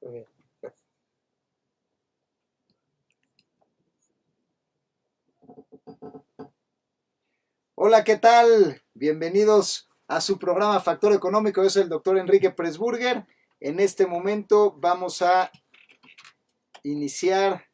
Ok. Hola, ¿qué tal? Bienvenidos a su programa Factor Económico. Yo soy el doctor Enrique Presburger. En este momento vamos a iniciar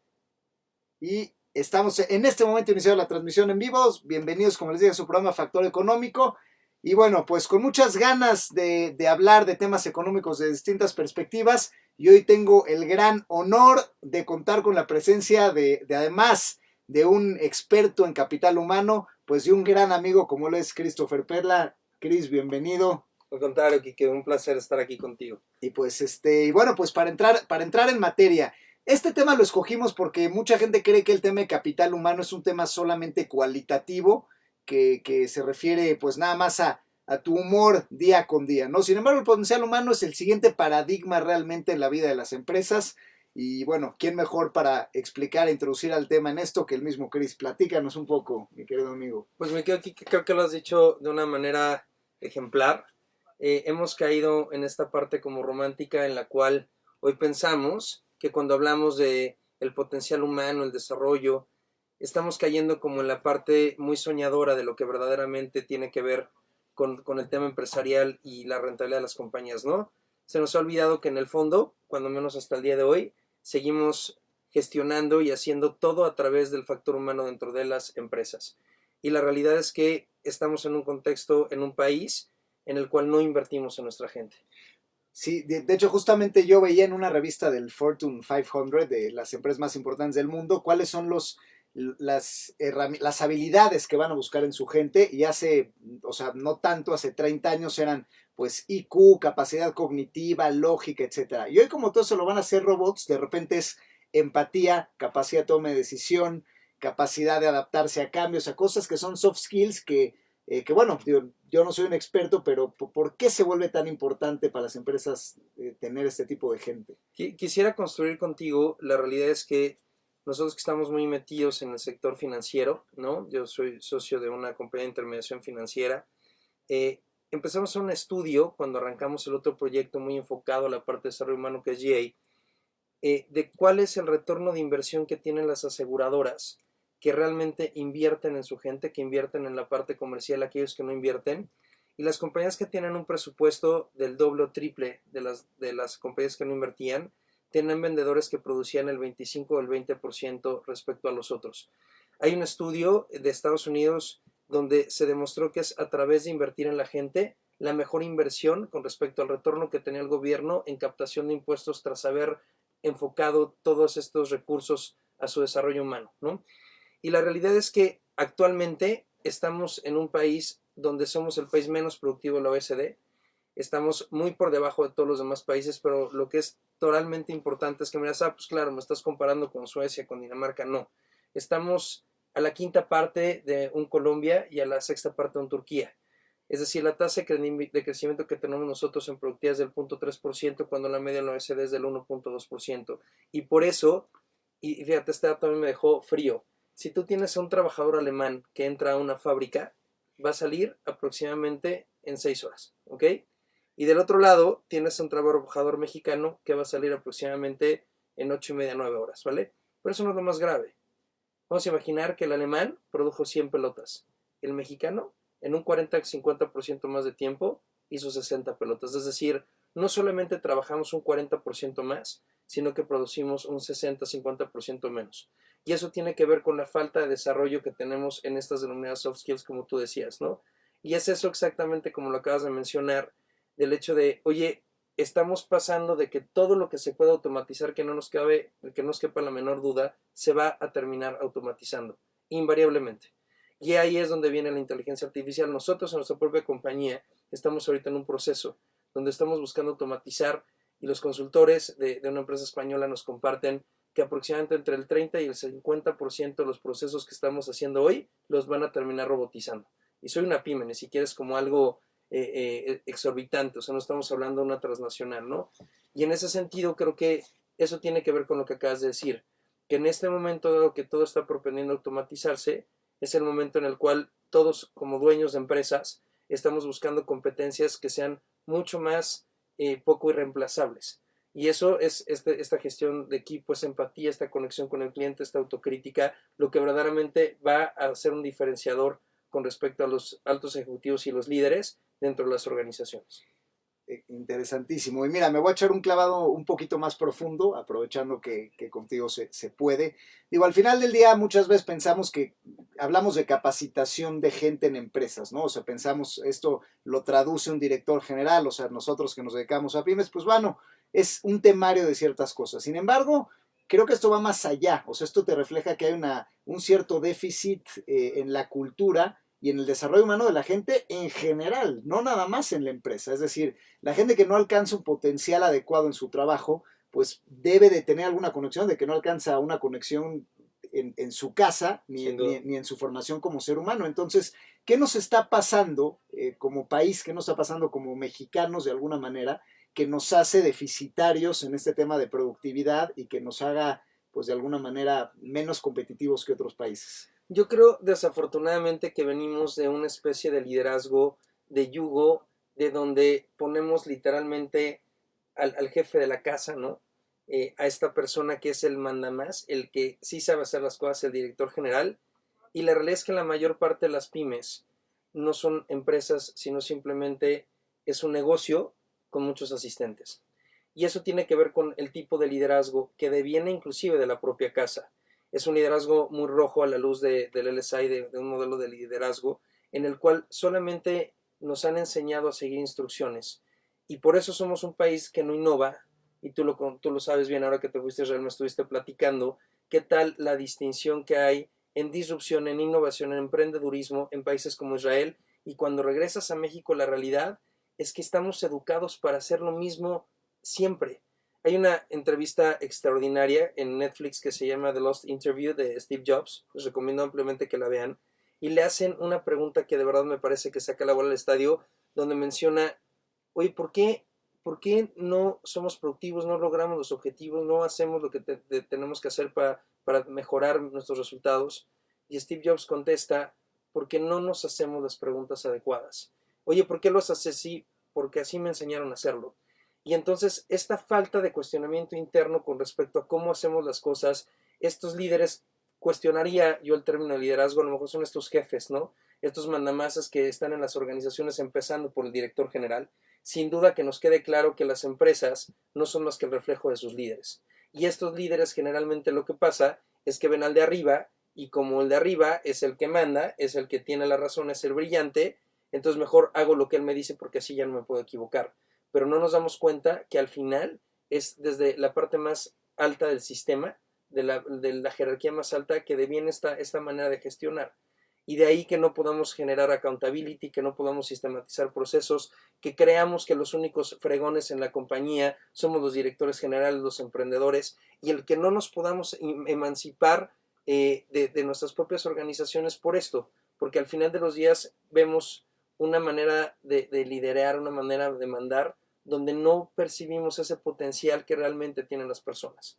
y estamos en este momento iniciando la transmisión en vivo. Bienvenidos, como les dije, a su programa Factor Económico. Y bueno, pues con muchas ganas de hablar de temas económicos de distintas perspectivas. Y hoy tengo el gran honor de contar con la presencia además de un experto en capital humano, pues de un gran amigo como lo es Christopher Perla. Chris, bienvenido. Al contrario, Kike, un placer estar aquí contigo. Y pues y bueno, pues para entrar en materia, este tema lo escogimos porque mucha gente cree que el tema de capital humano es un tema solamente cualitativo, que se refiere pues nada más a tu humor día con día, ¿no? Sin embargo, el potencial humano es el siguiente paradigma realmente en la vida de las empresas. Y bueno, ¿quién mejor para explicar e introducir al tema en esto que el mismo Chris? Platícanos un poco, mi querido amigo. Pues me quedo, Kike, creo que lo has dicho de una manera ejemplar. Hemos caído en esta parte como romántica en la cual hoy pensamos que cuando hablamos de el potencial humano, el desarrollo, estamos cayendo como en la parte muy soñadora de lo que verdaderamente tiene que ver con el tema empresarial y la rentabilidad de las compañías, ¿no? Se nos ha olvidado que en el fondo, cuando menos hasta el día de hoy, seguimos gestionando y haciendo todo a través del factor humano dentro de las empresas. Y la realidad es que estamos en un contexto, en un país en el cual no invertimos en nuestra gente. Sí, de hecho justamente yo veía en una revista del Fortune 500 de las empresas más importantes del mundo cuáles son las habilidades que van a buscar en su gente y o sea, no tanto, hace 30 años eran pues IQ, capacidad cognitiva, lógica, etcétera. Y hoy como todo eso lo van a hacer robots, de repente es empatía, capacidad de toma de decisión, capacidad de adaptarse a cambios, a cosas que son soft skills que bueno, yo no soy un experto, pero ¿por qué se vuelve tan importante para las empresas tener este tipo de gente? Quisiera construir contigo, la realidad es que nosotros que estamos muy metidos en el sector financiero, ¿no? Yo soy socio de una compañía de intermediación financiera. eh, Empezamos un estudio cuando arrancamos el otro proyecto muy enfocado a la parte de desarrollo humano que es GA, de cuál es el retorno de inversión que tienen las aseguradoras que realmente invierten en su gente, que invierten en la parte comercial, aquellos que no invierten, y las compañías que tienen un presupuesto del doble o triple de las compañías que no invertían, tienen vendedores que producían el 25 o el 20% respecto a los otros. Hay un estudio de Estados Unidos donde se demostró que es a través de invertir en la gente la mejor inversión con respecto al retorno que tenía el gobierno en captación de impuestos tras haber enfocado todos estos recursos a su desarrollo humano, ¿no? Y la realidad es que actualmente estamos en un país donde somos el país menos productivo de la OECD, estamos muy por debajo de todos los demás países, pero lo que es totalmente importante es que me digas, pues claro, me estás comparando con Suecia, con Dinamarca, no. Estamos a la quinta parte de un Colombia y a la sexta parte de un Turquía. Es decir, la tasa de crecimiento que tenemos nosotros en productividad es del 0.3%, cuando la media en la OECD es del 1.2%. Y por eso, y fíjate, este dato a mí me dejó frío. Si tú tienes a un trabajador alemán que entra a una fábrica, va a salir aproximadamente en 6 horas, ¿ok? Y del otro lado tienes a un trabajador mexicano que va a salir aproximadamente en 8:30, 9 horas, ¿vale? Pero eso no es lo más grave. Vamos a imaginar que el alemán produjo 100 pelotas. El mexicano, en un 40-50% más de tiempo, hizo 60 pelotas. Es decir, no solamente trabajamos un 40% más, sino que producimos un 60-50% menos. Y eso tiene que ver con la falta de desarrollo que tenemos en estas denominadas soft skills, como tú decías, ¿no? Y es eso exactamente como lo acabas de mencionar, del hecho de, oye, estamos pasando de que todo lo que se puede automatizar, que no nos quepa la menor duda, se va a terminar automatizando, invariablemente. Y ahí es donde viene la inteligencia artificial. Nosotros en nuestra propia compañía estamos ahorita en un proceso donde estamos buscando automatizar y los consultores de una empresa española nos comparten que aproximadamente entre el 30 y el 50% de los procesos que estamos haciendo hoy los van a terminar robotizando. Y soy una pyme, ni siquiera es como algo exorbitante, o sea, no estamos hablando de una transnacional, ¿no? Y en ese sentido creo que eso tiene que ver con lo que acabas de decir, que en este momento, dado que todo está propendiendo a automatizarse, es el momento en el cual todos como dueños de empresas estamos buscando competencias que sean mucho más poco irreemplazables. Y eso es esta gestión de equipo, esta empatía, esta conexión con el cliente, esta autocrítica, lo que verdaderamente va a ser un diferenciador con respecto a los altos ejecutivos y los líderes dentro de las organizaciones. Interesantísimo. Y mira, me voy a echar un clavado un poquito más profundo, aprovechando que contigo se puede. Digo, al final del día muchas veces pensamos que hablamos de capacitación de gente en empresas, ¿no? O sea, pensamos, esto lo traduce un director general, o sea, nosotros que nos dedicamos a pymes, pues bueno, es un temario de ciertas cosas. Sin embargo, creo que esto va más allá, o sea, esto te refleja que hay un cierto déficit en la cultura y en el desarrollo humano de la gente en general, no nada más en la empresa. Es decir, la gente que no alcanza un potencial adecuado en su trabajo, pues debe de tener alguna conexión, de que no alcanza una conexión en su casa ni en su formación como ser humano. Entonces, ¿qué nos está pasando como país? ¿Qué nos está pasando como mexicanos de alguna manera? Que nos hace deficitarios en este tema de productividad y que nos haga, pues de alguna manera, menos competitivos que otros países. Yo creo desafortunadamente que venimos de una especie de liderazgo de yugo, de donde ponemos literalmente al jefe de la casa, ¿no? A esta persona que es el mandamás, el que sí sabe hacer las cosas, el director general. Y la realidad es que la mayor parte de las pymes no son empresas, sino simplemente es un negocio con muchos asistentes. Y eso tiene que ver con el tipo de liderazgo que deviene inclusive de la propia casa. Es un liderazgo muy rojo a la luz del LSI, de un modelo de liderazgo en el cual solamente nos han enseñado a seguir instrucciones. Y por eso somos un país que no innova, y tú lo sabes bien ahora que te fuiste a Israel, me estuviste platicando, qué tal la distinción que hay en disrupción, en innovación, en emprendedurismo en países como Israel, y cuando regresas a México la realidad es que estamos educados para hacer lo mismo siempre. Hay una entrevista extraordinaria en Netflix que se llama The Lost Interview de Steve Jobs, les recomiendo ampliamente que la vean, y le hacen una pregunta que de verdad me parece que saca la bola al estadio, donde menciona, oye, ¿por qué no somos productivos, no logramos los objetivos, no hacemos lo que tenemos que hacer para mejorar nuestros resultados? Y Steve Jobs contesta, porque no nos hacemos las preguntas adecuadas. Oye, ¿por qué los haces así? Porque así me enseñaron a hacerlo. Y entonces esta falta de cuestionamiento interno con respecto a cómo hacemos las cosas, estos líderes, cuestionaría yo el término de liderazgo, a lo mejor son estos jefes, ¿no? Estos mandamasas que están en las organizaciones empezando por el director general. Sin duda que nos quede claro que las empresas no son más que el reflejo de sus líderes. Y estos líderes generalmente lo que pasa es que ven al de arriba y como el de arriba es el que manda, es el que tiene la razón, es el brillante, entonces mejor hago lo que él me dice porque así ya no me puedo equivocar. Pero no nos damos cuenta que al final es desde la parte más alta del sistema, de la jerarquía más alta, que deviene esta manera de gestionar. Y de ahí que no podamos generar accountability, que no podamos sistematizar procesos, que creamos que los únicos fregones en la compañía somos los directores generales, los emprendedores, y el que no nos podamos emancipar de nuestras propias organizaciones por esto, porque al final de los días vemos una manera de liderar, una manera de mandar, donde no percibimos ese potencial que realmente tienen las personas.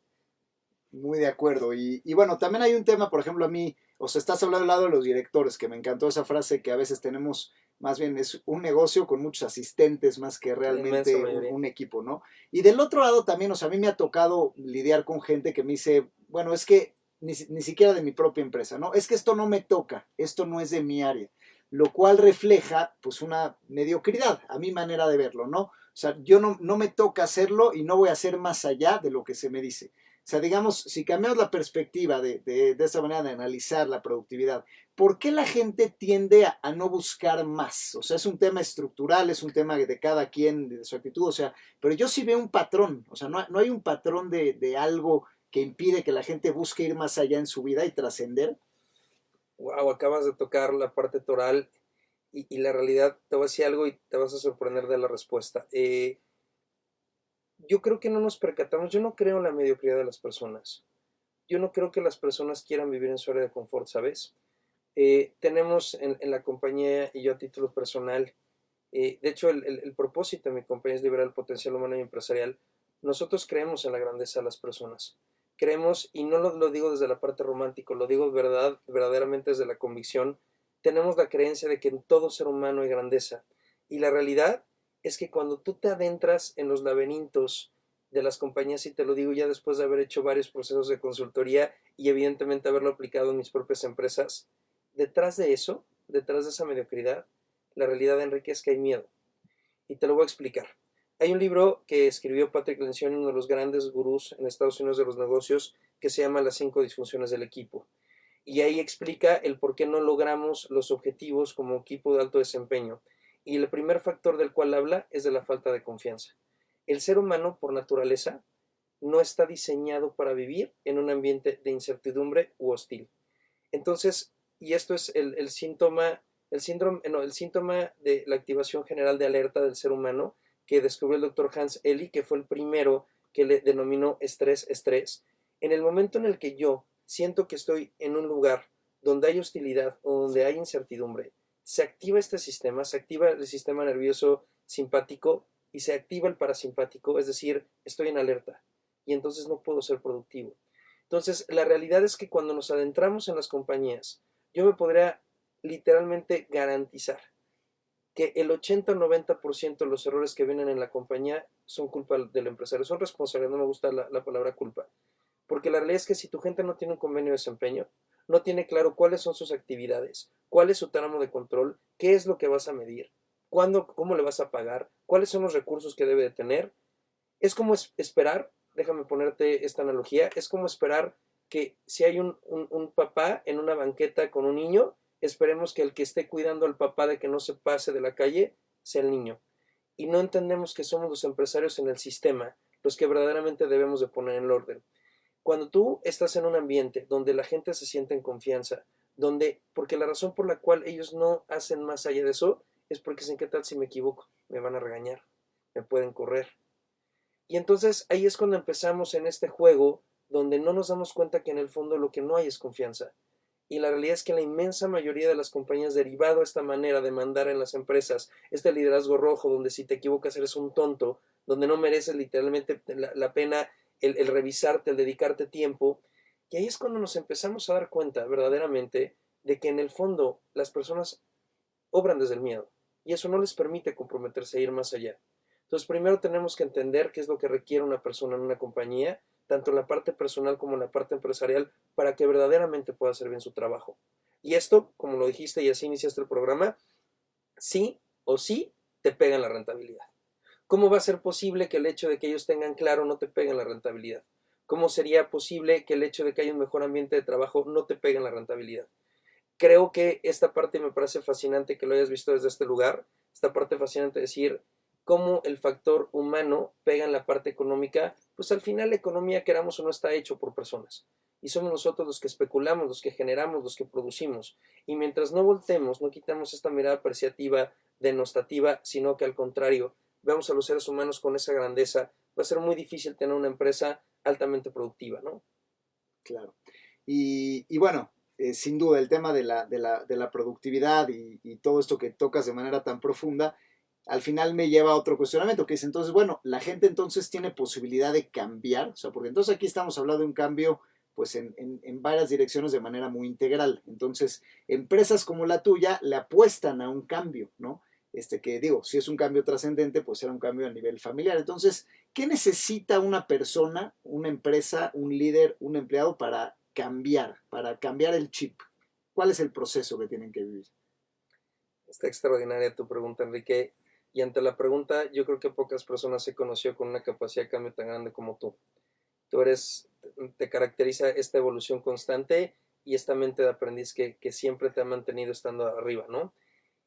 Muy de acuerdo. Y bueno, también hay un tema, por ejemplo, a mí, o sea, estás hablando del lado de los directores, que me encantó esa frase que a veces tenemos, más bien es un negocio con muchos asistentes más que La inmensa realmente mayoría. un equipo, ¿no? Y del otro lado también, o sea, a mí me ha tocado lidiar con gente que me dice, bueno, es que ni siquiera de mi propia empresa, ¿no? Es que esto no me toca, esto no es de mi área, lo cual refleja pues una mediocridad, a mi manera de verlo, ¿no? O sea, yo no me toca hacerlo y no voy a hacer más allá de lo que se me dice. O sea, digamos, si cambiamos la perspectiva de esta manera de analizar la productividad, ¿por qué la gente tiende a no buscar más? O sea, es un tema estructural, es un tema de cada quien, de su actitud, o sea, pero yo sí veo un patrón, o sea, no hay un patrón de algo que impide que la gente busque ir más allá en su vida y trascender. Wow, acabas de tocar la parte toral y la realidad, te voy a decir algo y te vas a sorprender de la respuesta. Yo creo que no nos percatamos, yo no creo en la mediocridad de las personas. Yo no creo que las personas quieran vivir en su área de confort, ¿sabes? Tenemos en la compañía, y yo a título personal, de hecho el propósito de mi compañía es liberar el potencial humano y empresarial. Nosotros creemos en la grandeza de las personas. Creemos, y no lo digo desde la parte romántica, lo digo verdaderamente desde la convicción, tenemos la creencia de que en todo ser humano hay grandeza. Y la realidad es que cuando tú te adentras en los laberintos de las compañías, y te lo digo ya después de haber hecho varios procesos de consultoría y evidentemente haberlo aplicado en mis propias empresas, detrás de eso, detrás de esa mediocridad, la realidad, Enrique, es que hay miedo. Y te lo voy a explicar. Hay un libro que escribió Patrick Lencioni, uno de los grandes gurús en Estados Unidos de los negocios, que se llama Las 5 disfunciones del equipo. Y ahí explica el por qué no logramos los objetivos como equipo de alto desempeño. Y el primer factor del cual habla es de la falta de confianza. El ser humano, por naturaleza, no está diseñado para vivir en un ambiente de incertidumbre u hostil. Entonces, y esto es el síntoma, el síntoma de la activación general de alerta del ser humano que descubrió el doctor Hans Eli, que fue el primero que le denominó estrés. En el momento en el que yo siento que estoy en un lugar donde hay hostilidad o donde hay incertidumbre, se activa este sistema, se activa el sistema nervioso simpático y se activa el parasimpático, es decir, estoy en alerta y entonces no puedo ser productivo. Entonces, la realidad es que cuando nos adentramos en las compañías, yo me podría literalmente garantizar que el 80 o 90% de los errores que vienen en la compañía son culpa del empresario, son responsabilidad, no me gusta la palabra culpa, porque la realidad es que si tu gente no tiene un convenio de desempeño, no tiene claro cuáles son sus actividades, cuál es su tramo de control, qué es lo que vas a medir, cuándo, cómo le vas a pagar, cuáles son los recursos que debe de tener, es como esperar, déjame ponerte esta analogía, es como esperar que si hay un papá en una banqueta con un niño, esperemos que el que esté cuidando al papá de que no se pase de la calle sea el niño. Y no entendemos que somos los empresarios en el sistema los que verdaderamente debemos de poner en el orden. Cuando tú estás en un ambiente donde la gente se siente en confianza, donde, porque la razón por la cual ellos no hacen más allá de eso es porque dicen, ¿qué tal si me equivoco? Me van a regañar, me pueden correr. Y entonces ahí es cuando empezamos en este juego donde no nos damos cuenta que en el fondo lo que no hay es confianza. Y la realidad es que la inmensa mayoría de las compañías, derivado a esta manera de mandar en las empresas, este liderazgo rojo, donde si te equivocas eres un tonto, donde no mereces literalmente la pena el revisarte, el dedicarte tiempo. Y ahí es cuando nos empezamos a dar cuenta verdaderamente de que en el fondo las personas obran desde el miedo. Y eso no les permite comprometerse a ir más allá. Entonces, primero tenemos que entender qué es lo que requiere una persona en una compañía, tanto en la parte personal como en la parte empresarial, para que verdaderamente pueda hacer bien su trabajo. Y esto, como lo dijiste y así iniciaste el programa, sí o sí te pega en la rentabilidad. ¿Cómo va a ser posible que el hecho de que ellos tengan claro no te pegue en la rentabilidad? ¿Cómo sería posible que el hecho de que haya un mejor ambiente de trabajo no te pegue en la rentabilidad? Creo que esta parte me parece fascinante que lo hayas visto desde este lugar, esta parte fascinante de decir cómo el factor humano pega en la parte económica, pues al final la economía, queramos o no, está hecho por personas. Y somos nosotros los que especulamos, los que generamos, los que producimos. Y mientras no voltemos, no quitamos esta mirada apreciativa, denostativa, sino que al contrario, veamos a los seres humanos con esa grandeza, va a ser muy difícil tener una empresa altamente productiva, ¿no? Claro. Y bueno, sin duda el tema de la productividad y todo esto que tocas de manera tan profunda, al final me lleva a otro cuestionamiento, que es entonces, bueno, la gente entonces tiene posibilidad de cambiar, o sea, porque entonces aquí estamos hablando de un cambio pues en varias direcciones de manera muy integral. Entonces, empresas como la tuya le apuestan a un cambio, ¿no? Que digo, si es un cambio trascendente, pues será un cambio a nivel familiar. Entonces, ¿qué necesita una persona, una empresa, un líder, un empleado para cambiar el chip? ¿Cuál es el proceso que tienen que vivir? Está extraordinaria tu pregunta, Enrique. Y ante la pregunta, yo creo que pocas personas se conoció con una capacidad de cambio tan grande como tú. Tú eres, te caracteriza esta evolución constante y esta mente de aprendiz que siempre te ha mantenido estando arriba, ¿no?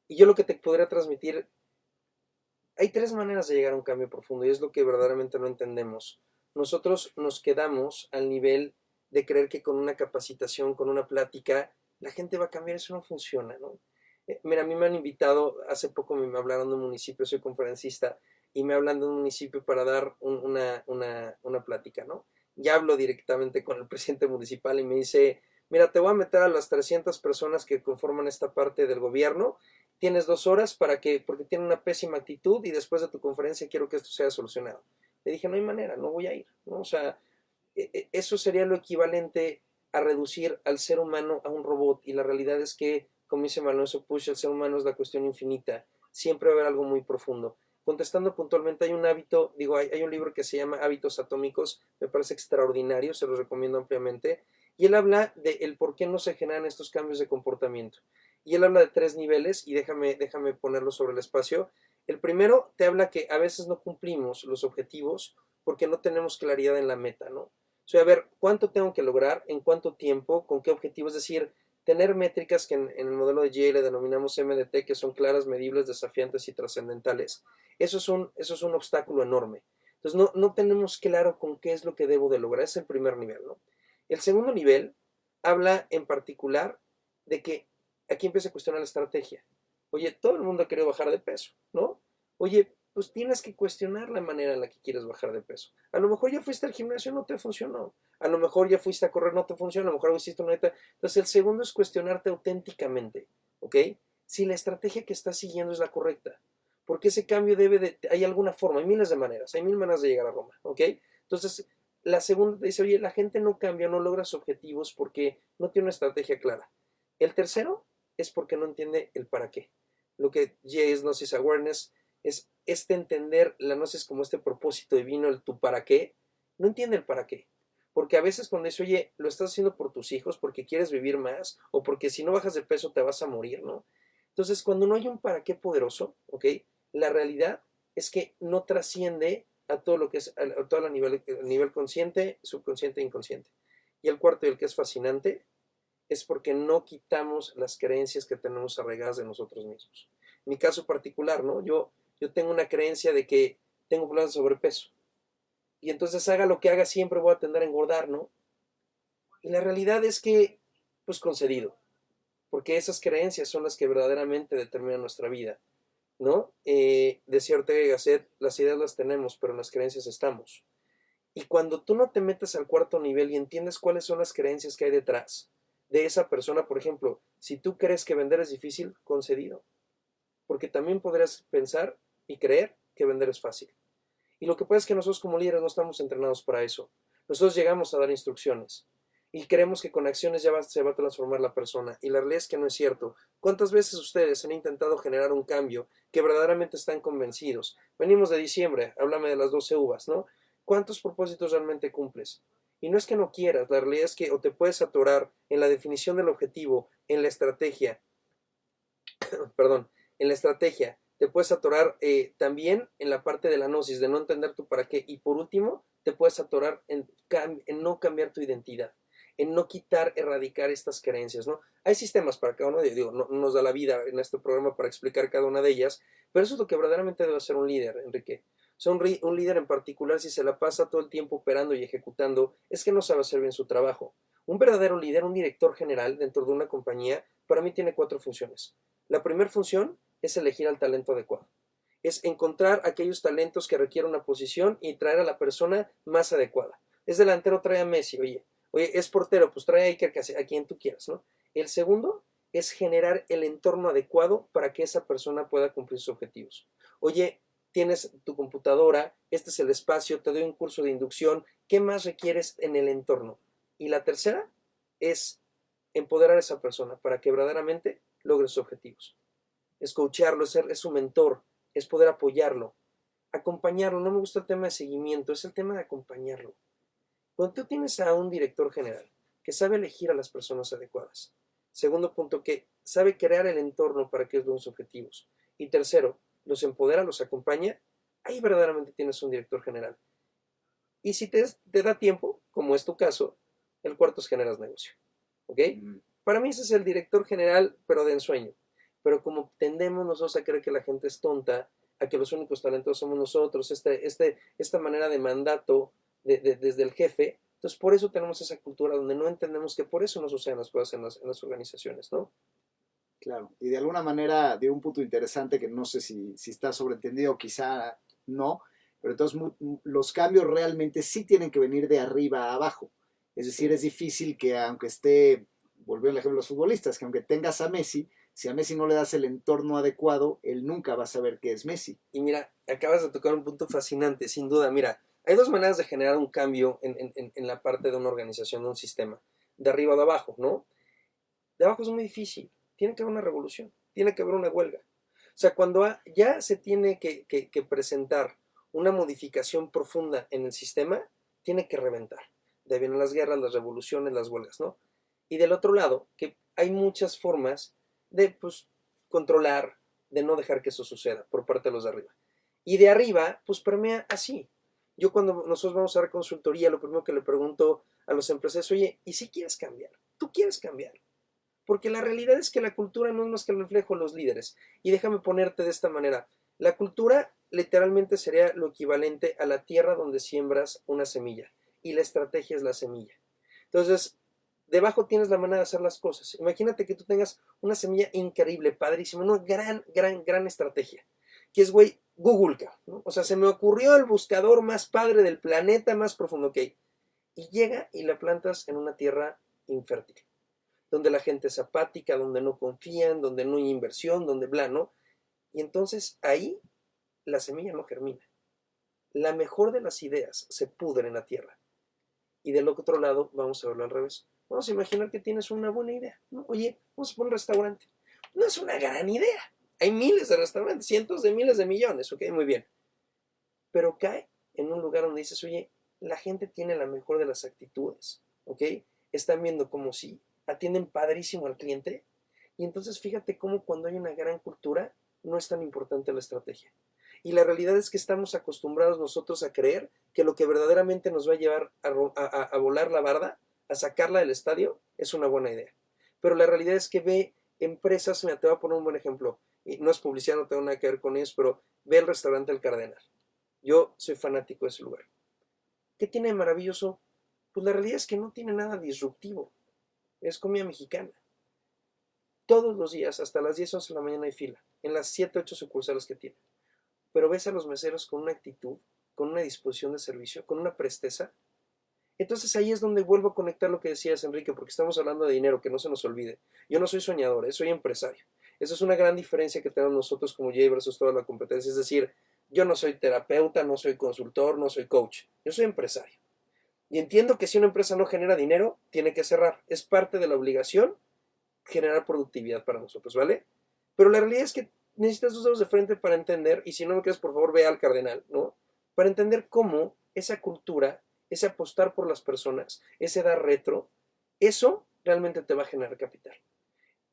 Y yo lo que te podría transmitir, hay tres maneras de llegar a un cambio profundo y es lo que verdaderamente no entendemos. Nosotros nos quedamos al nivel de creer que con una capacitación, con una plática, la gente va a cambiar. Eso no funciona, ¿no? Mira, a mí me han invitado, hace poco me hablaron de un municipio, soy conferencista, y me hablan de un municipio para dar una plática, ¿no? Ya hablo directamente con el presidente municipal y me dice, mira, te voy a meter a las 300 personas que conforman esta parte del gobierno, tienes 2 horas porque tienen una pésima actitud y después de tu conferencia quiero que esto sea solucionado. Le dije, no hay manera, no voy a ir, ¿no? O sea, eso sería lo equivalente a reducir al ser humano a un robot y la realidad es que, como dice Malonzo Push, el ser humano es la cuestión infinita, siempre va a haber algo muy profundo. contestando puntualmente, hay un hábito, digo, hay un libro que se llama Hábitos Atómicos, me parece extraordinario, se los recomiendo ampliamente, y él habla de el por qué no se generan estos cambios de comportamiento. Y él habla de 3 niveles, y déjame ponerlo sobre el espacio. El primero te habla que a veces no cumplimos los objetivos porque no tenemos claridad en la meta, ¿no? O sea, a ver, ¿cuánto tengo que lograr? ¿En cuánto tiempo? ¿Con qué objetivo? Es decir, tener métricas que en el modelo de GA le denominamos MDT, que son claras, medibles, desafiantes y trascendentales. Eso es un obstáculo enorme. Entonces, no tenemos claro con qué es lo que debo de lograr. Es el primer nivel, ¿no? El segundo nivel habla en particular de que aquí empieza a cuestionar la estrategia. Oye, todo el mundo ha querido bajar de peso, ¿no? Oye, pues tienes que cuestionar la manera en la que quieres bajar de peso. A lo mejor ya fuiste al gimnasio y no te funcionó. A lo mejor ya fuiste a correr, no te funcionó. A lo mejor hiciste una dieta. Entonces, el segundo es cuestionarte auténticamente, ¿ok? Si la estrategia que estás siguiendo es la correcta. Porque ese cambio hay alguna forma, hay miles de maneras, hay mil maneras de llegar a Roma, ¿ok? Entonces, la segunda te dice, oye, la gente no cambia, no logra sus objetivos porque no tiene una estrategia clara. El tercero es porque no entiende el para qué. Lo que ya es Gnosis Awareness es entender la gnosis como este propósito divino, el tu para qué. No entiende el para qué. Porque a veces cuando dice, oye, lo estás haciendo por tus hijos, porque quieres vivir más, o porque si no bajas de peso te vas a morir, ¿no? Entonces, cuando no hay un para qué poderoso, ¿ok? La realidad es que no trasciende a todo lo que es, a todo el nivel consciente, subconsciente e inconsciente. Y el cuarto, y el que es fascinante, es porque no quitamos las creencias que tenemos arraigadas de nosotros mismos. En mi caso particular, ¿no? Yo tengo una creencia de que tengo problemas de sobrepeso. Y entonces haga lo que haga, siempre voy a tender a engordar, ¿no? Y la realidad es que, pues concedido, porque esas creencias son las que verdaderamente determinan nuestra vida, ¿no? Decía Ortega y Gasset, las ideas las tenemos, pero en las creencias estamos. Y cuando tú no te metes al cuarto nivel y entiendes cuáles son las creencias que hay detrás de esa persona, por ejemplo, si tú crees que vender es difícil, concedido, porque también podrías pensar y creer que vender es fácil. Y lo que pasa es que nosotros como líderes no estamos entrenados para eso. Nosotros llegamos a dar instrucciones y creemos que con acciones se va a transformar la persona. Y la realidad es que no es cierto. ¿Cuántas veces ustedes han intentado generar un cambio que verdaderamente están convencidos? Venimos de diciembre, háblame de las 12 uvas, ¿no? ¿Cuántos propósitos realmente cumples? Y no es que no quieras, la realidad es que o te puedes atorar en la definición del objetivo, en la estrategia, perdón, en la estrategia, te puedes atorar también en la parte de la gnosis, de no entender tu para qué. Y por último, te puedes atorar en no cambiar tu identidad, en no quitar, erradicar estas creencias, ¿no? Hay sistemas para cada uno, digo, no nos da la vida en este programa para explicar cada una de ellas, pero eso es lo que verdaderamente debe ser un líder, Enrique. O sea, un líder en particular, si se la pasa todo el tiempo operando y ejecutando, es que no sabe hacer bien su trabajo. Un verdadero líder, un director general dentro de una compañía, para mí tiene 4 funciones. La primera función es elegir al talento adecuado. Es encontrar aquellos talentos que requieren una posición y traer a la persona más adecuada. Es delantero, trae a Messi, oye, es portero, pues trae a Iker a quien tú quieras, ¿no? El segundo es generar el entorno adecuado para que esa persona pueda cumplir sus objetivos. Oye, tienes tu computadora, este es el espacio, te doy un curso de inducción, ¿qué más requieres en el entorno? Y la tercera es empoderar a esa persona para que verdaderamente logre sus objetivos. Es coacharlo, es su mentor, es poder apoyarlo, acompañarlo. No me gusta el tema de seguimiento, es el tema de acompañarlo. Cuando tú tienes a un director general que sabe elegir a las personas adecuadas. Segundo punto, que sabe crear el entorno para que logren sus objetivos. Y tercero, los empodera, los acompaña. Ahí verdaderamente tienes un director general. Y si te da tiempo, como es tu caso, el cuarto es generas negocio. ¿Ok? Para mí ese es el director general, pero de ensueño. Pero como tendemos nosotros a creer que la gente es tonta, a que los únicos talentos somos nosotros, esta manera de mandato desde el jefe, entonces por eso tenemos esa cultura donde no entendemos que por eso no suceden las cosas en las organizaciones, ¿no? Claro, y de alguna manera dio un punto interesante que no sé si está sobreentendido, quizá no, pero entonces los cambios realmente sí tienen que venir de arriba a abajo. Es decir, Sí. es difícil que aunque esté, volviendo al ejemplo de los futbolistas, que aunque tengas a Messi, si a Messi no le das el entorno adecuado, él nunca va a saber qué es Messi. Y mira, acabas de tocar un punto fascinante, sin duda. Mira, hay dos maneras de generar un cambio en la parte de una organización, de un sistema, de arriba o de abajo, ¿no? De abajo es muy difícil, tiene que haber una revolución, tiene que haber una huelga. O sea, cuando ya se tiene que presentar una modificación profunda en el sistema, tiene que reventar. De ahí vienen las guerras, las revoluciones, las huelgas, ¿no? Y del otro lado, que hay muchas formas de pues, controlar, de no dejar que eso suceda por parte de los de arriba. Y de arriba, pues permea así. Yo cuando nosotros vamos a dar consultoría, lo primero que le pregunto a los empresarios, oye, ¿y si quieres cambiar? ¿Tú quieres cambiar? Porque la realidad es que la cultura no es más que el reflejo de los líderes. Y déjame ponerte de esta manera. La cultura literalmente sería lo equivalente a la tierra donde siembras una semilla. Y la estrategia es la semilla. Entonces, debajo tienes la manera de hacer las cosas. Imagínate que tú tengas una semilla increíble, padrísima, una gran estrategia. Que es, güey, Google, ¿no? O sea, se me ocurrió el buscador más padre del planeta, más profundo, ok. Y llega y la plantas en una tierra infértil donde la gente es apática, donde no confían, donde no hay inversión, donde bla, ¿no? Y entonces ahí la semilla no germina. La mejor de las ideas se pudre en la tierra. Y del otro lado, vamos a verlo al revés. Vamos a imaginar que tienes una buena idea, ¿no? Oye, vamos a poner un restaurante. No es una gran idea. Hay miles de restaurantes, cientos de miles de millones, ok, muy bien. Pero cae en un lugar donde dices, oye, la gente tiene la mejor de las actitudes, ok. Están viendo como si atienden padrísimo al cliente. Y entonces fíjate cómo cuando hay una gran cultura no es tan importante la estrategia. Y la realidad es que estamos acostumbrados nosotros a creer que lo que verdaderamente nos va a llevar a volar la barda, a sacarla del estadio, es una buena idea. Pero la realidad es que ve empresas, mira, te voy a poner un buen ejemplo, y no es publicidad, no tengo nada que ver con ellos, pero ve el restaurante El Cardenal. Yo soy fanático de ese lugar. ¿Qué tiene de maravilloso? Pues la realidad es que no tiene nada disruptivo. Es comida mexicana. Todos los días, hasta las 10, 11 de la mañana hay fila, en las 7, 8 sucursales que tiene. Pero ves a los meseros con una actitud, con una disposición de servicio, con una presteza. Entonces ahí es donde vuelvo a conectar lo que decías, Enrique, porque estamos hablando de dinero, que no se nos olvide. Yo no soy soñador, soy empresario. Esa es una gran diferencia que tenemos nosotros como Jay versus toda la competencia. Es decir, yo no soy terapeuta, no soy consultor, no soy coach. Yo soy empresario. Y entiendo que si una empresa no genera dinero, tiene que cerrar. Es parte de la obligación generar productividad para nosotros, ¿vale? Pero la realidad es que necesitas dos dedos de frente para entender, y si no me crees, por favor, ve al Cardenal, ¿no? Para entender cómo esa cultura, ese apostar por las personas, ese dar retro, eso realmente te va a generar capital.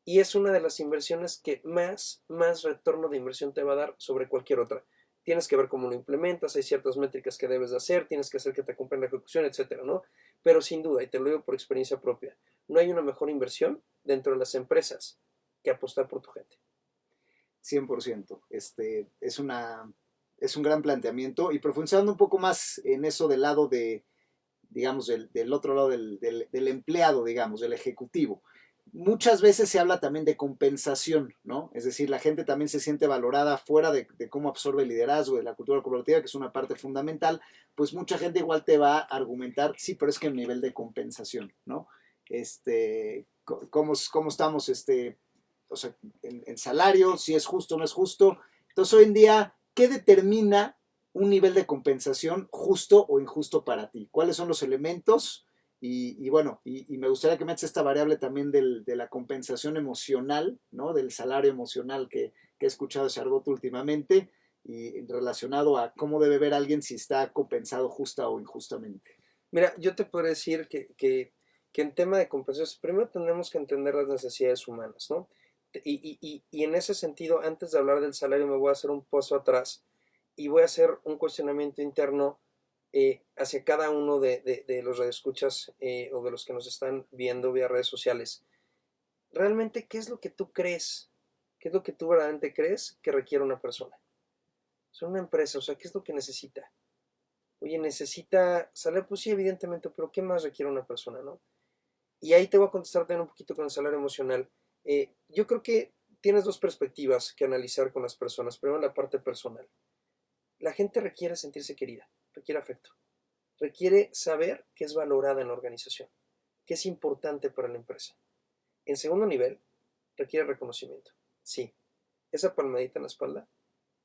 Y es una de las inversiones que más retorno de inversión te va a dar sobre cualquier otra. Tienes que ver cómo lo implementas, hay ciertas métricas que debes de hacer, tienes que hacer que te acompañe la ejecución, etcétera, ¿no? Pero sin duda, y te lo digo por experiencia propia, no hay una mejor inversión dentro de las empresas que apostar por tu gente. 100%. Es un gran planteamiento y profundizando un poco más en eso del lado de, digamos, del otro lado del empleado, digamos, del ejecutivo. Muchas veces se habla también de compensación, ¿no? Es decir, la gente también se siente valorada fuera de cómo absorbe el liderazgo, de la cultura corporativa, que es una parte fundamental, pues mucha gente igual te va a argumentar, sí, pero es que el nivel de compensación, ¿no? ¿Cómo estamos, o sea, en salario, si es justo o no es justo? Entonces, hoy en día, ¿qué determina un nivel de compensación justo o injusto para ti? ¿Cuáles son los elementos? Bueno, me gustaría que metas esta variable también de la compensación emocional, ¿no? Del salario emocional que he escuchado ese argot últimamente y relacionado a cómo debe ver alguien si está compensado justa o injustamente. Mira, yo te puedo decir que en tema de compensación, primero tenemos que entender las necesidades humanas, ¿no? Y en ese sentido, antes de hablar del salario, me voy a hacer un paso atrás y voy a hacer un cuestionamiento interno hacia cada uno de los radioescuchas o de los que nos están viendo vía redes sociales. Realmente, ¿qué es lo que tú crees? ¿Qué es lo que tú verdaderamente crees que requiere una persona? Es una empresa, o sea, ¿qué es lo que necesita? Oye, necesita salario, pues sí, evidentemente, pero ¿qué más requiere una persona, no? Y ahí te voy a contestar también un poquito con el salario emocional. Yo creo que tienes dos perspectivas que analizar con las personas. Primero, la parte personal. La gente requiere sentirse querida, requiere afecto, requiere saber que es valorada en la organización, que es importante para la empresa. En segundo nivel, requiere reconocimiento. Sí, esa palmadita en la espalda,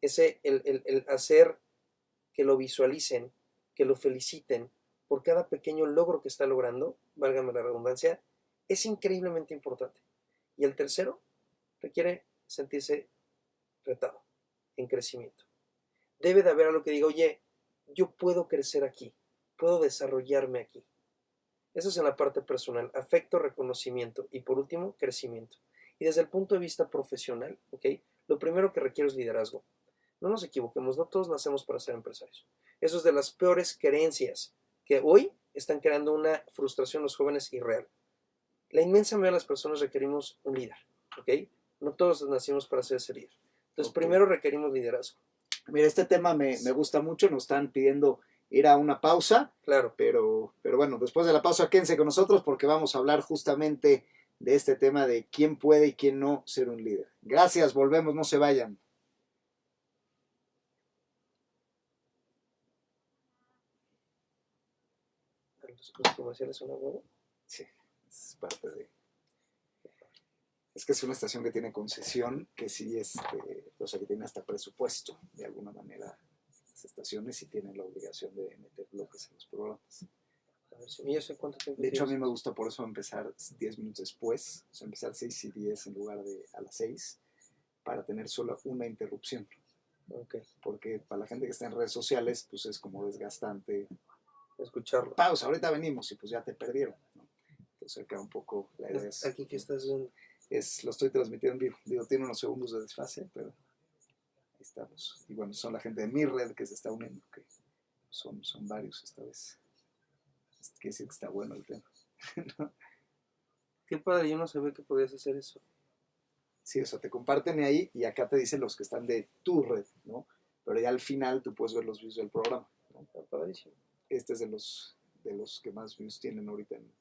el hacer que lo visualicen, que lo feliciten por cada pequeño logro que está logrando, válgame la redundancia, es increíblemente importante. Y el tercero, requiere sentirse retado, en crecimiento. Debe de haber algo que diga, oye, yo puedo crecer aquí, puedo desarrollarme aquí. Eso es en la parte personal, afecto, reconocimiento y por último, crecimiento. Y desde el punto de vista profesional, ¿ok? Lo primero que requiero es liderazgo. No nos equivoquemos, no todos nacemos para ser empresarios. Eso es de las peores creencias que hoy están creando una frustración en los jóvenes irreal. La inmensa mayoría de las personas requerimos un líder, ¿ok? No todos nacimos para ser ese líder. Entonces, primero requerimos liderazgo. Mira, este tema me gusta mucho, nos están pidiendo ir a una pausa, claro, pero bueno, después de la pausa quédense con nosotros porque vamos a hablar justamente de este tema de quién puede y quién no ser un líder. Gracias, volvemos, no se vayan. ¿Los comerciales son a huevo? Sí, es parte de... Es que es una estación que tiene concesión, que sí, o sea, que tiene hasta presupuesto, de alguna manera, las estaciones sí tienen la obligación de meter bloques en los programas. A ver, ¿y yo sé cuánto tiempo? De hecho, a mí me gusta por eso empezar 10 minutos después, o sea, empezar 6 y 10 en lugar de a las 6, para tener solo una interrupción. Okay. Porque para la gente que está en redes sociales, pues es como desgastante escucharlo. Pausa, ahorita venimos y pues ya te perdieron, ¿no? Entonces acá un poco la idea es... ¿Aquí qué estás viendo? Lo estoy transmitiendo en vivo. Digo, tiene unos segundos de desfase, pero ahí estamos. Y bueno, son la gente de mi red que se está uniendo, que son varios esta vez. Quiere decir que está bueno el tema. ¿No? Qué padre, yo no sabía que podías hacer eso. Sí, o sea, te comparten ahí y acá te dicen los que están de tu red, ¿no? Pero ya al final tú puedes ver los views del programa, ¿no? Está padrísimo. Este es de los que más views tienen ahorita en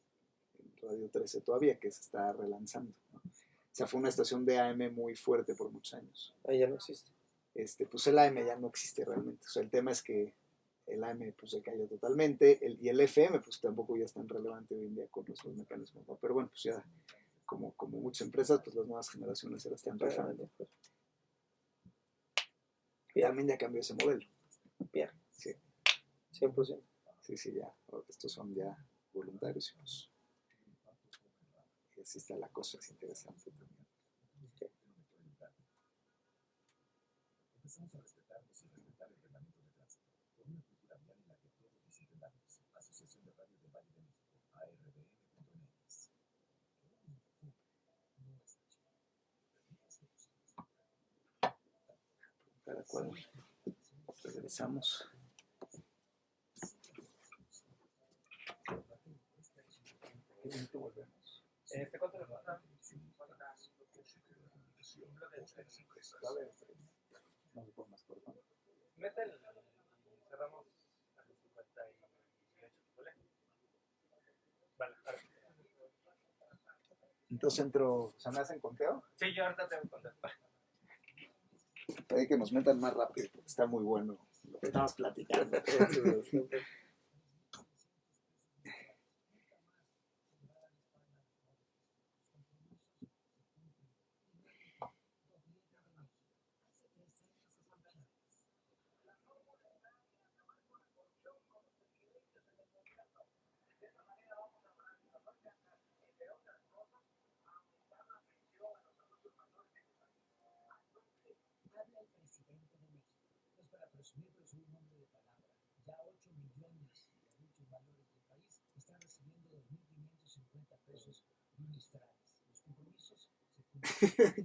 Radio 13 todavía, que se está relanzando, ¿no? O sea, fue una estación de AM muy fuerte por muchos años. Ah, ya no existe. Pues el AM ya no existe realmente. O sea, el tema es que el AM pues se cayó totalmente y el FM pues tampoco ya es tan relevante hoy en día con los mecanismos, ¿no? Pero bueno, pues ya como muchas empresas, pues las nuevas generaciones se la están rifando. También ya cambió ese modelo. Bien. Sí. 100%. Sí, ya. Estos son ya voluntarios y pues y así está la cosa, es interesante también. Okay. Empezamos a respetarnos y respetar el reglamento de tránsito con una cultura vial en la que todos visiten la Asociación de Radios del Valle de México, ARBM.mx. Cada cual regresamos. Volvemos. ¿Cuánto le falta? No se puede más corto. Mete el... cerramos a los 58. Vale. Entonces entro... ¿Se me hacen conteo? Sí, yo ahorita tengo que contar. Pedí que nos metan más rápido, porque está muy bueno lo que estamos platicando.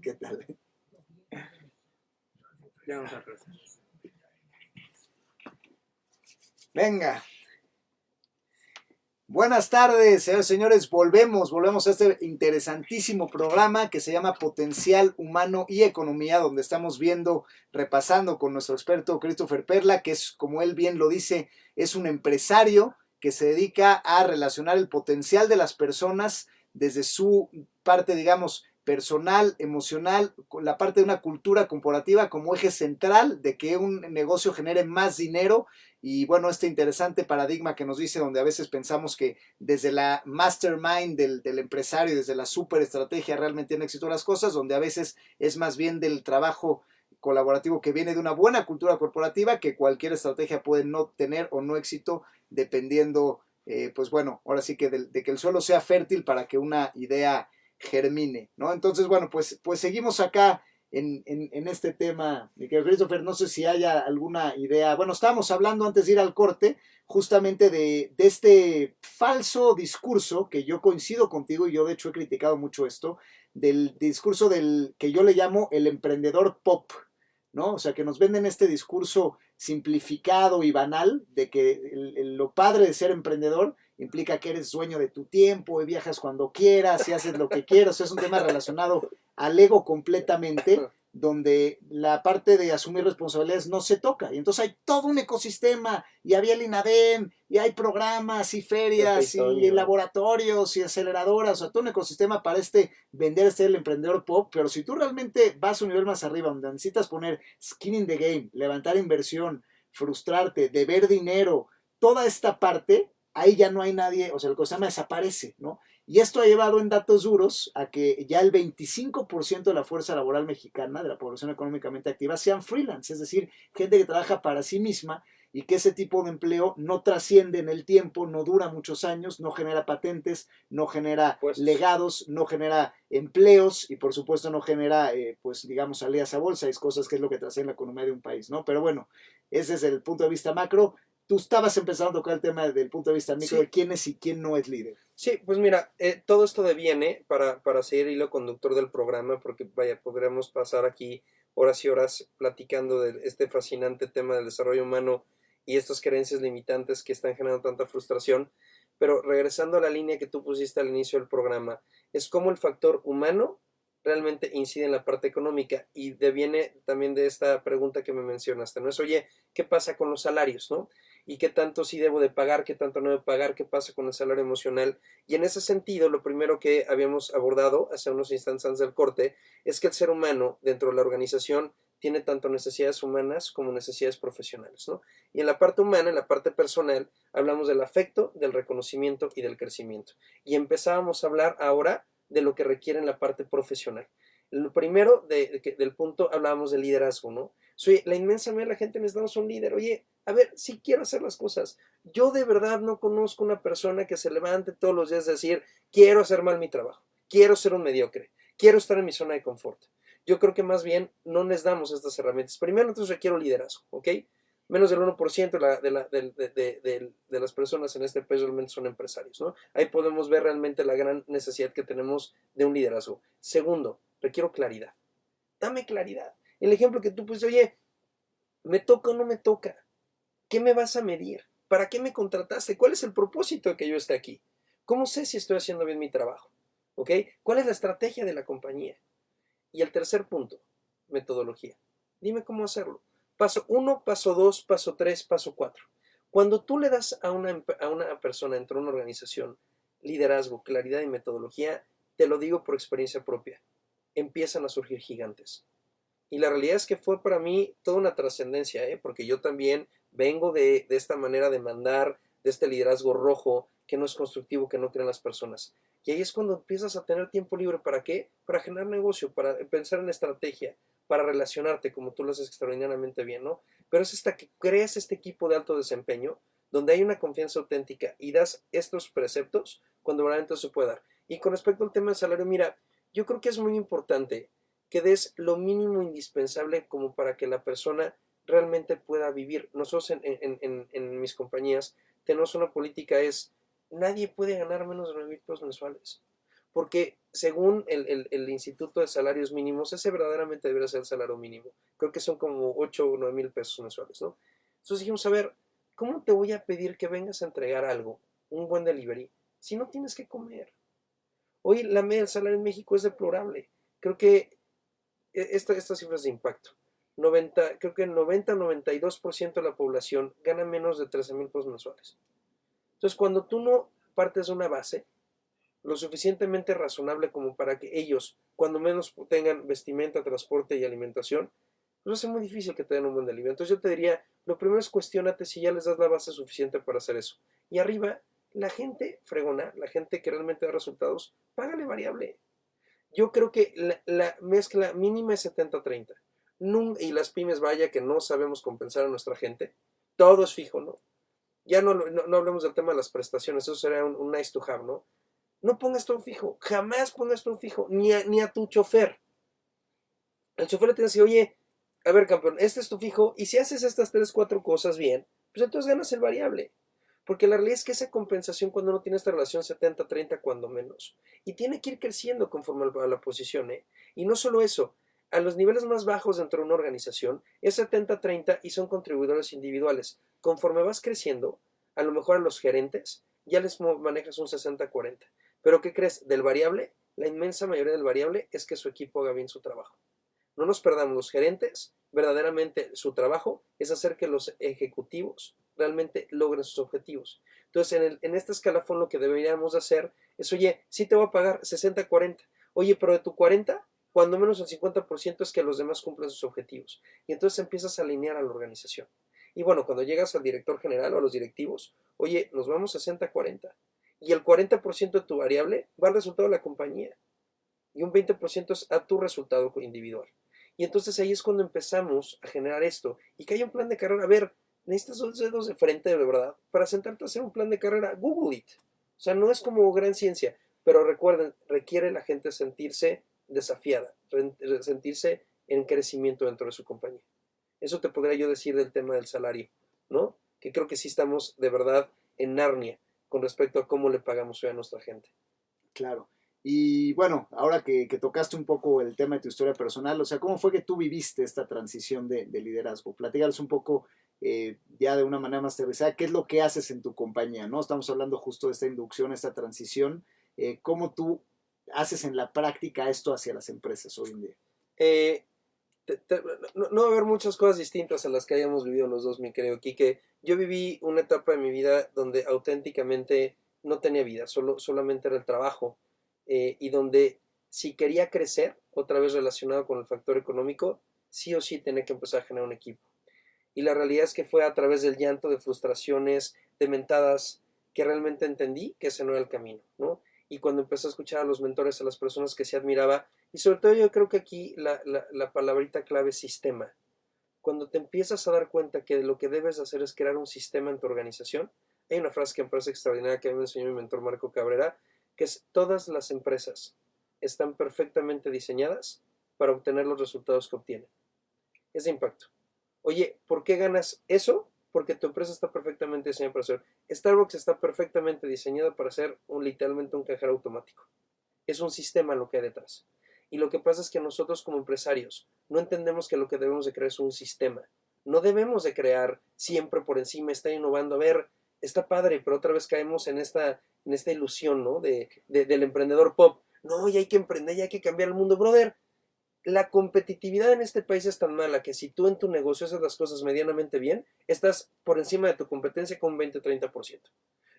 ¿Qué tal? Ya vamos a regresar. Venga. Buenas tardes, señores y señores. Volvemos a este interesantísimo programa que se llama Potencial Humano y Economía, donde estamos viendo, repasando con nuestro experto Christopher Perla, que es, como él bien lo dice, es un empresario que se dedica a relacionar el potencial de las personas desde su parte, digamos, personal, emocional, la parte de una cultura corporativa como eje central de que un negocio genere más dinero. Y bueno, este interesante paradigma que nos dice, donde a veces pensamos que desde la mastermind del empresario, desde la super estrategia realmente tiene éxito las cosas, donde a veces es más bien del trabajo colaborativo que viene de una buena cultura corporativa, que cualquier estrategia puede no tener o no éxito dependiendo, pues bueno, ahora sí que de que el suelo sea fértil para que una idea germine, ¿no? Entonces, bueno, pues seguimos acá en este tema, mi querido Christopher. No sé si haya alguna idea. Bueno, estábamos hablando antes de ir al corte justamente de este falso discurso, que yo coincido contigo y yo de hecho he criticado mucho esto, del discurso del que yo le llamo el emprendedor pop, ¿no? O sea, que nos venden este discurso simplificado y banal de que lo padre de ser emprendedor implica que eres dueño de tu tiempo y viajas cuando quieras y haces lo que quieras. O sea, es un tema relacionado al ego completamente, donde la parte de asumir responsabilidades no se toca. Y entonces hay todo un ecosistema, y había el INADEM, y hay programas y Pepe y ferias y Toño. laboratorios y aceleradoras, o sea, todo un ecosistema para vender ser el emprendedor pop. Pero si tú realmente vas a un nivel más arriba, donde necesitas poner skin in the game, levantar inversión, frustrarte, deber dinero, toda esta parte, ahí ya no hay nadie, o sea, el ecosistema desaparece, ¿no? Y esto ha llevado en datos duros a que ya el 25% de la fuerza laboral mexicana, de la población económicamente activa, sean freelance, es decir, gente que trabaja para sí misma, y que ese tipo de empleo no trasciende en el tiempo, no dura muchos años, no genera patentes, no genera Puestos. legados, no genera empleos y por supuesto no genera, pues digamos, salidas a bolsa, es cosas que es lo que trasciende la economía de un país, ¿no? Pero bueno, ese es el punto de vista macro. Tú estabas empezando a tocar el tema del punto de vista micro de Sí, quién es y quién no es líder. sí, pues mira, todo esto deviene para seguir hilo conductor del programa, porque vaya, podremos pasar aquí horas y horas platicando de este fascinante tema del desarrollo humano y estas creencias limitantes que están generando tanta frustración. Pero regresando a la línea que tú pusiste al inicio del programa, es cómo el factor humano realmente incide en la parte económica y deviene también de esta pregunta que me mencionaste, ¿no? Es, oye, ¿qué pasa con los salarios, no? ¿Y qué tanto sí debo de pagar, qué tanto no debo pagar, qué pasa con el salario emocional? Y en ese sentido, lo primero que habíamos abordado hace unos instantes antes del corte es que el ser humano dentro de la organización tiene tanto necesidades humanas como necesidades profesionales, ¿no? Y en la parte humana, en la parte personal, hablamos del afecto, del reconocimiento y del crecimiento. Y empezábamos a hablar ahora de lo que requiere en la parte profesional. Lo primero del punto hablábamos de liderazgo, ¿no? Soy, la inmensa mayoría de la gente necesitamos un líder. Oye, a ver, si quiero hacer las cosas. Yo de verdad no conozco una persona que se levante todos los días a decir, quiero hacer mal mi trabajo, quiero ser un mediocre, quiero estar en mi zona de confort. Yo creo que más bien no les damos estas herramientas. Primero, entonces requiero liderazgo, ¿ok? Menos del 1% de las personas en este país realmente son empresarios, ¿no? Ahí podemos ver realmente la gran necesidad que tenemos de un liderazgo. Segundo, requiero claridad. Dame claridad. El ejemplo que tú pusiste, oye, ¿me toca o no me toca? ¿Qué me vas a medir? ¿Para qué me contrataste? ¿Cuál es el propósito de que yo esté aquí? ¿Cómo sé si estoy haciendo bien mi trabajo? ¿Ok? ¿Cuál es la estrategia de la compañía? Y el tercer punto, metodología. Dime cómo hacerlo. Paso 1, paso 2, paso 3, paso 4. Cuando tú le das a una persona dentro de una organización liderazgo, claridad y metodología, te lo digo por experiencia propia, empiezan a surgir gigantes. Y la realidad es que fue para mí toda una trascendencia, porque yo también vengo de esta manera de mandar, de este liderazgo rojo, que no es constructivo, que no creen las personas. Y ahí es cuando empiezas a tener tiempo libre. ¿Para qué? Para generar negocio, para pensar en estrategia, para relacionarte, como tú lo haces extraordinariamente bien, ¿no? Pero es hasta que creas este equipo de alto desempeño, donde hay una confianza auténtica y das estos preceptos, cuando realmente se puede dar. Y con respecto al tema del salario, mira, yo creo que es muy importante que des lo mínimo indispensable como para que la persona realmente pueda vivir. Nosotros en mis compañías tenemos una política, es nadie puede ganar menos de 9,000 pesos mensuales. Porque según el Instituto de Salarios Mínimos, ese verdaderamente debería ser el salario mínimo. Creo que son como 8 o 9,000 pesos mensuales, ¿no? Entonces dijimos, a ver, ¿cómo te voy a pedir que vengas a entregar algo, un buen delivery, si no tienes que comer? Hoy la media del salario en México es deplorable. Creo que estas cifras de impacto. 90, creo que el 90-92% de la población gana menos de 13,000 pesos mensuales. Entonces, cuando tú no partes de una base lo suficientemente razonable como para que ellos, cuando menos tengan vestimenta, transporte y alimentación, pues va a ser muy difícil que te den un buen delivery. Entonces yo te diría, lo primero es cuestionate si ya les das la base suficiente para hacer eso. Y arriba, la gente fregona, la gente que realmente da resultados, págale variable. Yo creo que la mezcla mínima es 70-30. Y las pymes, vaya que no sabemos compensar a nuestra gente. Todo es fijo, ¿no? Ya no hablemos del tema de las prestaciones, eso sería un nice to have, ¿no? No pongas todo fijo, jamás pongas todo fijo, ni a tu chofer. Al chofer le tienes que decir, oye, a ver, campeón, este es tu fijo, y si haces estas 3, 4 cosas bien, pues entonces ganas el variable. Porque la realidad es que esa compensación cuando uno tiene esta relación 70-30 cuando menos, y tiene que ir creciendo conforme a la posición, ¿eh? Y no solo eso, a los niveles más bajos dentro de una organización es 70-30 y son contribuidores individuales. Conforme vas creciendo, a lo mejor a los gerentes ya les manejas un 60-40. Pero ¿qué crees? Del variable, la inmensa mayoría del variable es que su equipo haga bien su trabajo. No nos perdamos, los gerentes, verdaderamente su trabajo es hacer que los ejecutivos realmente logren sus objetivos. Entonces, en este escalafón lo que deberíamos hacer es, oye, sí te voy a pagar 60-40. Oye, pero de tu 40, cuando menos el 50% es que los demás cumplan sus objetivos. Y entonces empiezas a alinear a la organización. Y bueno, cuando llegas al director general o a los directivos, oye, nos vamos 60-40. Y el 40% de tu variable va al resultado de la compañía. Y un 20% es a tu resultado individual. Y entonces ahí es cuando empezamos a generar esto. Y que hay un plan de carrera. A ver, necesitas 2 dedos de frente, de verdad, para sentarte a hacer un plan de carrera. Google it. O sea, no es como gran ciencia. Pero recuerden, requiere la gente sentirse desafiada, sentirse en crecimiento dentro de su compañía. Eso te podría yo decir del tema del salario, ¿no? Que creo que sí estamos de verdad en Narnia con respecto a cómo le pagamos hoy a nuestra gente. Claro. Y bueno, ahora que tocaste un poco el tema de tu historia personal, o sea, ¿cómo fue que tú viviste esta transición de liderazgo? Platícanos un poco ya de una manera más aterrizada, ¿qué es lo que haces en tu compañía? ¿No? Estamos hablando justo de esta inducción, esta transición, ¿cómo tú haces en la práctica esto hacia las empresas hoy en día? Eh, no va a haber muchas cosas distintas a las que hayamos vivido los dos, mi querido Quique. Yo viví una etapa de mi vida donde auténticamente no tenía vida, solamente era el trabajo, y donde si quería crecer, otra vez relacionado con el factor económico, sí o sí tenía que empezar a generar un equipo. Y la realidad es que fue a través del llanto, de frustraciones, de mentadas, que realmente entendí que ese no era el camino, ¿no? Y cuando empecé a escuchar a los mentores, a las personas que se admiraba, y sobre todo yo creo que aquí la palabrita clave es sistema. Cuando te empiezas a dar cuenta que lo que debes hacer es crear un sistema en tu organización, hay una frase que me parece extraordinaria que a mí me enseñó mi mentor Marco Cabrera, que es: todas las empresas están perfectamente diseñadas para obtener los resultados que obtienen. Es de impacto. Oye, ¿por qué ganas eso? Porque tu empresa está perfectamente diseñada para hacer. Starbucks está perfectamente diseñada para ser literalmente un cajero automático. Es un sistema lo que hay detrás. Y lo que pasa es que nosotros como empresarios no entendemos que lo que debemos de crear es un sistema. No debemos de crear siempre por encima, estar innovando. A ver, está padre, pero otra vez caemos en esta ilusión, ¿no? Del emprendedor pop. No, ya hay que emprender, ya hay que cambiar el mundo, brother. La competitividad en este país es tan mala que si tú en tu negocio haces las cosas medianamente bien, estás por encima de tu competencia con un 20-30%.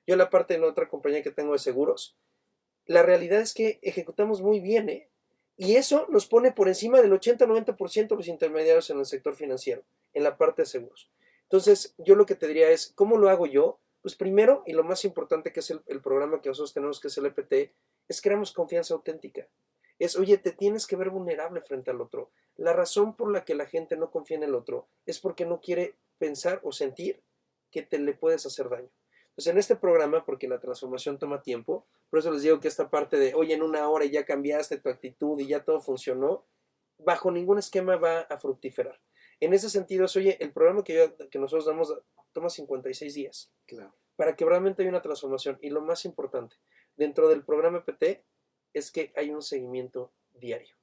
Yo la parte de la otra compañía que tengo de seguros, la realidad es que ejecutamos muy bien, ¿eh? Y eso nos pone por encima del 80-90% de los intermediarios en el sector financiero, en la parte de seguros. Entonces, yo lo que te diría es, ¿cómo lo hago yo? Pues primero, y lo más importante que es el programa que nosotros tenemos, que es el EPT, es creamos confianza auténtica. Es, oye, te tienes que ver vulnerable frente al otro. La razón por la que la gente no confía en el otro es porque no quiere pensar o sentir que te le puedes hacer daño. Pues en este programa, porque la transformación toma tiempo, por eso les digo que esta parte de, oye, en una hora ya cambiaste tu actitud y ya todo funcionó, bajo ningún esquema va a fructiferar. En ese sentido, es, oye, el programa que nosotros damos toma 56 días. Claro. Para que realmente haya una transformación. Y lo más importante, dentro del programa PT, es que hay un seguimiento diario.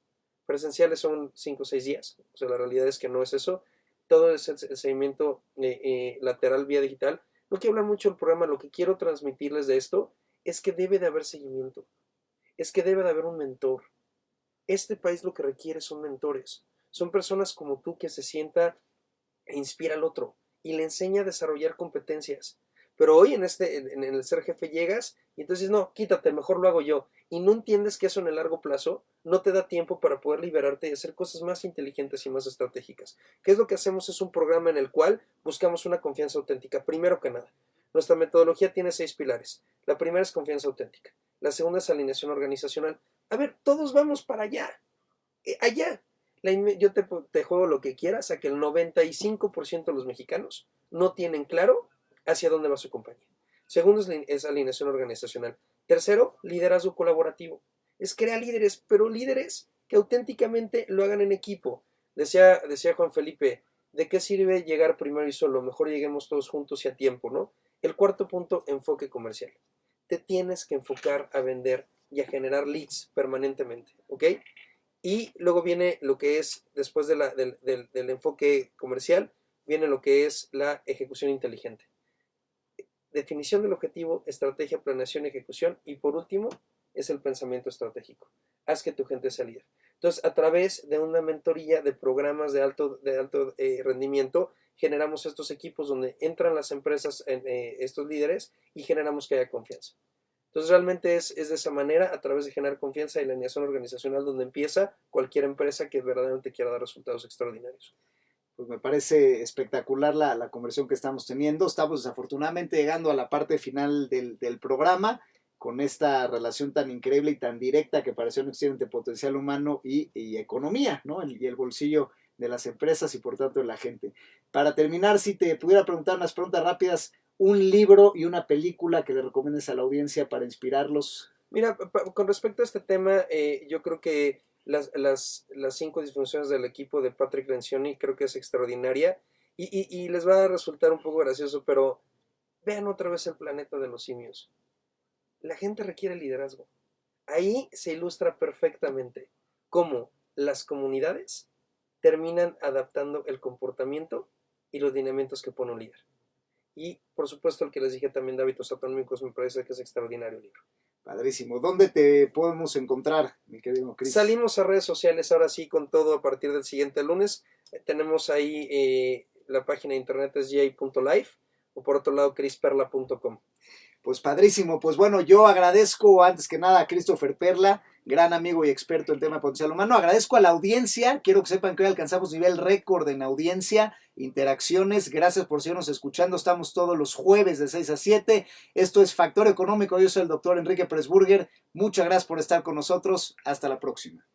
Presenciales son 5 o 6 días. O sea, la realidad es que no es eso. Todo es el seguimiento lateral vía digital. No quiero hablar mucho del programa, lo que quiero transmitirles de esto es que debe de haber seguimiento, es que debe de haber un mentor. Este país lo que requiere son mentores, son personas como tú que se sienta e inspira al otro y le enseña a desarrollar competencias. Pero hoy en el ser jefe llegas y entonces no, quítate, mejor lo hago yo. Y no entiendes que eso en el largo plazo no te da tiempo para poder liberarte y hacer cosas más inteligentes y más estratégicas. ¿Qué es lo que hacemos? Es un programa en el cual buscamos una confianza auténtica, primero que nada. Nuestra metodología tiene 6 pilares. La primera es confianza auténtica. La segunda es alineación organizacional. A ver, todos vamos para allá. Allá. Yo te juego lo que quieras a que el 95% de los mexicanos no tienen claro hacia dónde va su compañía. Segundo es alineación organizacional. Tercero, liderazgo colaborativo. Es crear líderes, pero líderes que auténticamente lo hagan en equipo. Decía Juan Felipe, ¿de qué sirve llegar primero y solo? Mejor lleguemos todos juntos y a tiempo, ¿no? El cuarto punto, enfoque comercial. Te tienes que enfocar a vender y a generar leads permanentemente, ¿ok? Y luego viene lo que es, después del enfoque comercial, viene lo que es la ejecución inteligente. Definición del objetivo, estrategia, planeación, ejecución y por último es el pensamiento estratégico. Haz que tu gente sea líder. Entonces, a través de una mentoría de programas de alto rendimiento, generamos estos equipos donde entran las empresas, estos líderes, y generamos que haya confianza. Entonces, realmente es de esa manera, a través de generar confianza y la alineación organizacional, donde empieza cualquier empresa que verdaderamente quiera dar resultados extraordinarios. Pues me parece espectacular la conversión que estamos teniendo. Estamos desafortunadamente llegando a la parte final del programa con esta relación tan increíble y tan directa que pareció un excelente potencial humano y economía, ¿no? Y el bolsillo de las empresas y por tanto de la gente. Para terminar, si te pudiera preguntar unas preguntas rápidas, un libro y una película que le recomiendes a la audiencia para inspirarlos. Mira, con respecto a este tema, yo creo que las 5 disfunciones del equipo de Patrick Lencioni creo que es extraordinaria y les va a resultar un poco gracioso, pero vean otra vez el planeta de los simios. La gente requiere liderazgo. Ahí se ilustra perfectamente cómo las comunidades terminan adaptando el comportamiento y los lineamientos que pone un líder. Y por supuesto el que les dije también de hábitos atómicos me parece que es extraordinario libro. Padrísimo. ¿Dónde te podemos encontrar, mi querido Chris? Salimos a redes sociales ahora sí con todo a partir del siguiente lunes. Tenemos ahí la página de internet es j.life o por otro lado chrisperla.com. Pues padrísimo, pues bueno, yo agradezco antes que nada a Christopher Perla, gran amigo y experto en tema de potencial humano. Agradezco a la audiencia, quiero que sepan que hoy alcanzamos nivel récord en audiencia, interacciones. Gracias por seguirnos escuchando, estamos todos los jueves de 6 a 7. Esto es Factor Económico, yo soy el doctor Enrique Presburger. Muchas gracias por estar con nosotros, hasta la próxima.